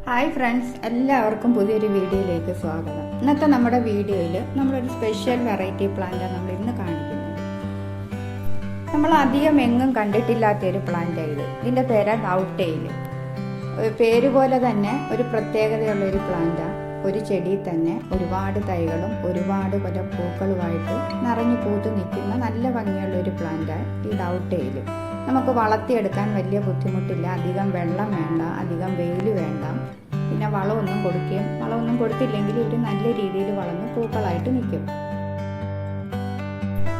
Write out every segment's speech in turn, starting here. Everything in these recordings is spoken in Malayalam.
ഹായ് ഫ്രണ്ട്സ്, എല്ലാവർക്കും പുതിയൊരു വീഡിയോയിലേക്ക് സ്വാഗതം. ഇന്നത്തെ നമ്മുടെ വീഡിയോയിൽ നമ്മളൊരു സ്പെഷ്യൽ വെറൈറ്റി പ്ലാന്റാണ് നമ്മൾ ഇന്ന് കാണിക്കുന്നത്. നമ്മൾ അധികം എങ്ങും കണ്ടിട്ടില്ലാത്തൊരു പ്ലാന്റാണ് ഇതിൻ്റെ പേര് ഡൗട്ടെയിൽ. പേര് പോലെ തന്നെ ഒരു പ്രത്യേകതയുള്ളൊരു പ്ലാന്റാണ്. ഒരു ചെടിയിൽ തന്നെ ഒരുപാട് തൈകളും ഒരുപാട് പല പൂക്കളുമായിട്ട് നിറഞ്ഞു പൂത്ത് നിൽക്കുന്ന നല്ല ഭംഗിയുള്ളൊരു പ്ലാന്റാണ് ഈ ഡൗട്ടെയിൽ. നമുക്ക് വളർത്തിയെടുക്കാൻ വലിയ ബുദ്ധിമുട്ടില്ല. അധികം വെള്ളം വേണ്ട, അധികം വെയിൽ വേണ്ട. പിന്നെ വളമൊന്നും കൊടുത്തില്ലെങ്കിൽ ഒരു നല്ല രീതിയിൽ വളർന്ന് പൂക്കളായിട്ട് നിൽക്കും.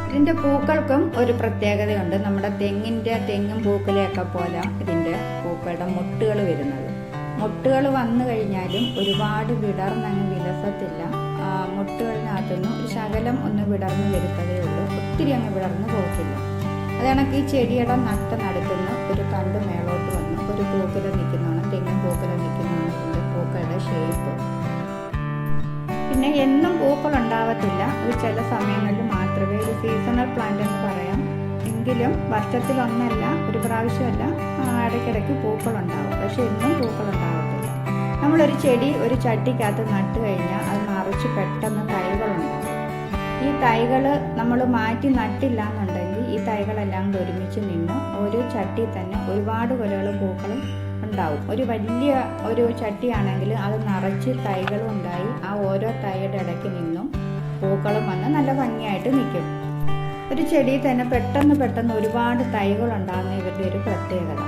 ഇതിൻ്റെ പൂക്കൾക്കും ഒരു പ്രത്യേകതയുണ്ട്. നമ്മുടെ തെങ്ങും പൂക്കളെയൊക്കെ പോലെ ഇതിൻ്റെ പൂക്കളുടെ മൊട്ടുകൾ വരുന്നത്. മൊട്ടുകൾ വന്നു കഴിഞ്ഞാലും ഒരുപാട് വിടർന്നങ്ങ് വിലസത്തില്ല. മൊട്ടുകളിനകത്തുനിന്ന് ഒരു ശകലം ഒന്ന് വിടർന്ന് വരുത്തതേ ഉള്ളൂ. ഒത്തിരി അങ്ങ് വിടർന്ന് പോകത്തില്ല. അത് കണക്ക് ഈ ചെടിയുടെ നടുക്കുന്ന ഒരു തണ്ട് മേളോട്ട് വന്ന് ഒരു പൂക്കല നിൽക്കുന്നതാണ്, തെങ്ങും പൂക്കല നിൽക്കുന്നതാണ് ഇതിൻ്റെ പൂക്കളുടെ ഷേപ്പ്. പിന്നെ എന്നും പൂക്കൾ ഉണ്ടാവത്തില്ല. ഇത് ചില സമയങ്ങളിൽ മാത്രമേ ഒരു സീസണൽ പ്ലാന്റ് എന്ന് പറയാം. എങ്കിലും വർഷത്തിലൊന്നല്ല, ഒരു പ്രാവശ്യമല്ല, ഇടയ്ക്കിടയ്ക്ക് പൂക്കളുണ്ടാവും. പക്ഷെ എന്നും പൂക്കളുണ്ടാവത്തില്ല. നമ്മളൊരു ചെടി ഒരു ചട്ടിക്കകത്ത് നട്ട് കഴിഞ്ഞാൽ അത് നിറച്ച് പെട്ടെന്ന് തൈകളുണ്ടാവും. ഈ തൈകൾ നമ്മൾ മാറ്റി നട്ടില്ല എന്നുണ്ടെങ്കിൽ ഈ തൈകളെല്ലാം ഒരുമിച്ച് നിന്ന് ഒരു ചട്ടി തന്നെ ഒരുപാട് കൊലകളും പൂക്കളും ഉണ്ടാവും. ഒരു വലിയ ഒരു ചട്ടിയാണെങ്കിൽ അത് നിറച്ച് തൈകളും ഉണ്ടായി ആ ഓരോ തൈയുടെ ഇടയ്ക്ക് നിന്നും പൂക്കളും വന്ന് നല്ല ഭംഗിയായിട്ട് നിൽക്കും. ഒരു ചെടിയിൽ തന്നെ പെട്ടെന്ന് ഒരുപാട് തൈകളുണ്ടാകുന്ന ഇവരുടെ ഒരു പ്രത്യേകത.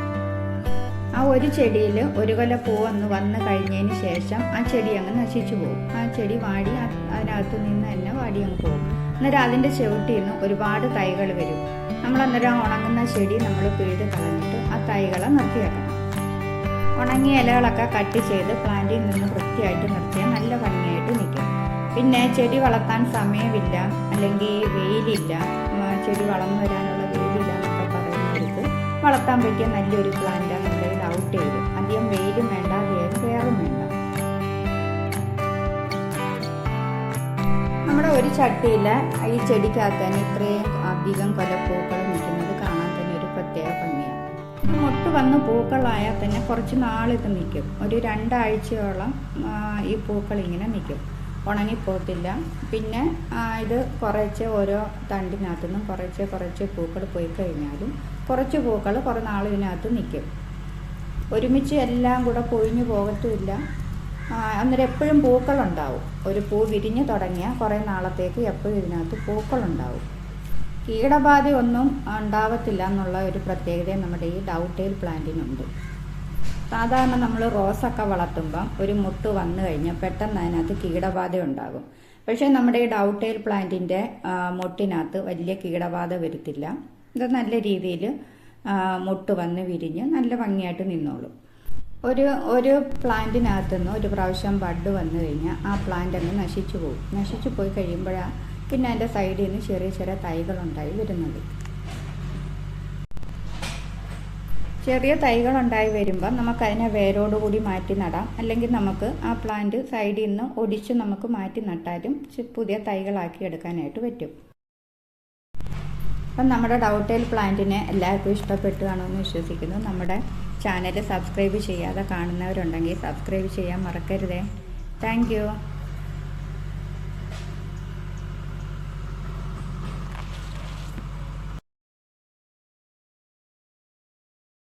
ആ ഒരു ചെടിയിൽ ഒരു കൊല പൂവൊന്ന് വന്നു കഴിഞ്ഞതിന് ശേഷം ആ ചെടി അങ്ങ് നശിച്ചു പോകും. ആ ചെടി വാടി അതിനകത്ത് നിന്ന് തന്നെ വാടി അങ്ങ് പോകും. അന്നേരം അതിൻ്റെ ചുവട്ടിൽ നിന്ന് ഒരുപാട് തൈകൾ വരും. നമ്മളന്നേരം ഉണങ്ങുന്ന ചെടി നമ്മൾ പിഴുത് കളഞ്ഞിട്ട് ആ തൈകളെ നിർത്തിവെക്കണം. ഉണങ്ങിയ ഇലകളൊക്കെ കട്ട് ചെയ്ത് പ്ലാന്റിൽ നിന്ന് വൃത്തിയായിട്ട് നിർത്തിയാൽ നല്ല ഭംഗിയായിട്ട് നിൽക്കും. പിന്നെ ചെടി വളർത്താൻ സമയമില്ല, അല്ലെങ്കിൽ വെയിലില്ല, ചെടി വളർന്നു വരാനുള്ള വെയിലില്ല എന്നൊക്കെ പറയുന്നവർക്ക് വളർത്താൻ പറ്റിയ നല്ലൊരു പ്ലാന്റാണ് നമ്മുടെ ഡൗട്ടെയിൽ. അധികം വെയിലും വേണ്ട, അധികം കെയറും വേണ്ട. നമ്മുടെ ഒരു ചട്ടിയിൽ ഈ ചെടിക്കകത്ത് തന്നെ ഇത്രയും അധികം കൊലപ്പൂക്കൾ നിൽക്കുന്നത് കാണാൻ തന്നെ ഒരു പ്രത്യേക ഭംഗിയാണ്. മൊട്ട് വന്ന് പൂക്കളായാൽ തന്നെ കുറച്ച് നാളിത് നിൽക്കും. ഒരു 2 ആഴ്ചയോളം ഈ പൂക്കൾ ഇങ്ങനെ നിൽക്കും, ഉണങ്ങിപ്പോകത്തില്ല. പിന്നെ ഇത് കുറച്ച് ഓരോ തണ്ടിനകത്തുനിന്നും കുറച്ച് പൂക്കൾ പോയി കഴിഞ്ഞാലും കുറച്ച് പൂക്കൾ കുറേ നാൾ ഇതിനകത്ത് നിൽക്കും. ഒരുമിച്ച് എല്ലാം കൂടെ പൊഴിഞ്ഞു പോകത്തുമില്ല. അന്നേരം എപ്പോഴും പൂക്കളുണ്ടാവും. ഒരു പൂ വിരിഞ്ഞ് തുടങ്ങിയാൽ കുറേ നാളത്തേക്ക് എപ്പോഴും ഇതിനകത്ത് പൂക്കളുണ്ടാവും. കീടബാധ ഒന്നും ഉണ്ടാവത്തില്ല എന്നുള്ള ഒരു പ്രത്യേകത നമ്മുടെ ഈ ഡൗട്ടെയിൽ പ്ലാന്റിനുണ്ട്. സാധാരണ നമ്മൾ റോസൊക്കെ വളർത്തുമ്പം ഒരു മുട്ട് വന്നു കഴിഞ്ഞാൽ പെട്ടെന്ന് അതിനകത്ത് കീടബാധ ഉണ്ടാകും. പക്ഷേ നമ്മുടെ ഈ ഡൗട്ടെയിൽ പ്ലാന്റിൻ്റെ മുട്ടിനകത്ത് വലിയ കീടബാധ വരുത്തില്ല. ഇത് നല്ല രീതിയിൽ മുട്ട് വന്ന് വിരിഞ്ഞ് നല്ല ഭംഗിയായിട്ട് നിന്നോളും. ഒരു പ്ലാന്റിനകത്തുനിന്ന് ഒരു പ്രാവശ്യം ബഡ് വന്നു കഴിഞ്ഞാൽ ആ പ്ലാന്റ് അങ്ങ് നശിച്ചു പോയി കഴിയുമ്പോഴാണ് പിന്നെ അതിൻ്റെ സൈഡിൽ നിന്ന് ചെറിയ തൈകളുണ്ടായി വരുന്നത്. ചെറിയ തൈകളുണ്ടായി വരുമ്പോൾ നമുക്കതിനെ വേരോടുകൂടി മാറ്റി നടാം. അല്ലെങ്കിൽ നമുക്ക് ആ പ്ലാന്റ് സൈഡിൽ നിന്ന് ഒടിച്ച് നമുക്ക് മാറ്റി നട്ടാലും പുതിയ തൈകളാക്കി എടുക്കാനായിട്ട് പറ്റും. അപ്പം നമ്മുടെ ഡൗട്ടെയിൽ പ്ലാന്റിനെ എല്ലാവർക്കും ഇഷ്ടപ്പെട്ടു കാണുമെന്ന് വിശ്വസിക്കുന്നു. നമ്മുടെ ചാനൽ സബ്സ്ക്രൈബ് ചെയ്യാതെ കാണുന്നവരുണ്ടെങ്കിൽ സബ്സ്ക്രൈബ് ചെയ്യാൻ മറക്കരുതേ. Thank you.